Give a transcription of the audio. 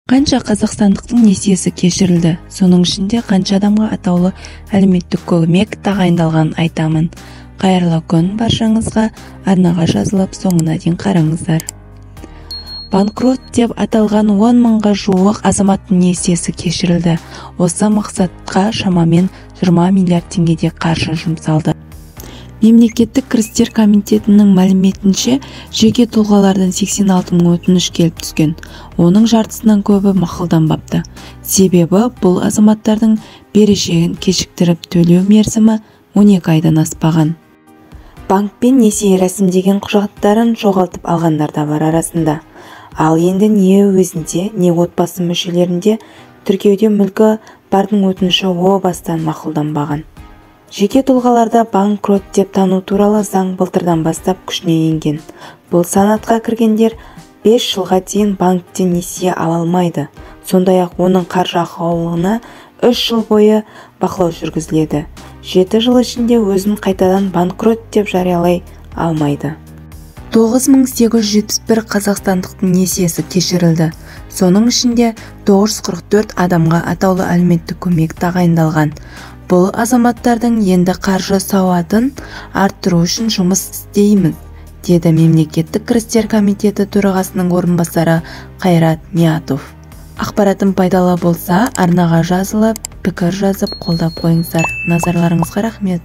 Қанша қазақстандықтың несиесі кешірілді, соның ішінде қанша адамға атаулы әлеуметтік көмек тағайындалғанын айтамын. Қайырлы күн баршаңызға, арнаға жазылып соңына дейін қараңыздар. Банкрот деп аталған 10 мыңға жуық азаматтың несиесі кешірілді. Осы мақсатқа шамамен 20 миллиард теңгедей қаржы жұмсалды. Мемлекеттік кірістер комитетінің мәліметінше, жеке тұлғалардан 86 мың өтініш келіп түскен. Оның жартысынан көбі мақұлданбапты. Себебі бұл азаматтардың берешегін кешіктіріп төлеу мерзімі 12 айдан аспаған. Банкпен несие рәсімдеген құжаттарын жоғалтып алғандар да бар арасында. Ал енді не өзінде, не отбасы мүшелерінде тіркеуде мүлкі бардың өтініші о бастан мақұлданбаған. Жеке тұлғаларда банкрот деп тану туралы заң былтырдан бастап күшіне енген. Бұл санатқа кіргендер 5 жылға дейін банктен несие ала алмайды. Сондай-ақ оның қаржы ахуалына 3 жыл бойы бақылау жүргізіледі. 7 жыл ішінде өзін қайтадан банкрот деп жариялай алмайды. 9871 қазақстандықтың несиесі кешірілді. Соның ішінде 944 адамға атаулы әлеуметтік көмек тағайындалған. Бұл азаматтардың енді қаржы сауатын арттыру үшін жұмыс істейміз, деді Мемлекеттік кірістер комитеті төрағасының орынбасары Қайрат Ниятов. Ақпаратым пайдалы болса, арнаға жазылып, пікір жазып қолдап қойыңыздар. Назарларыңызға рахмет.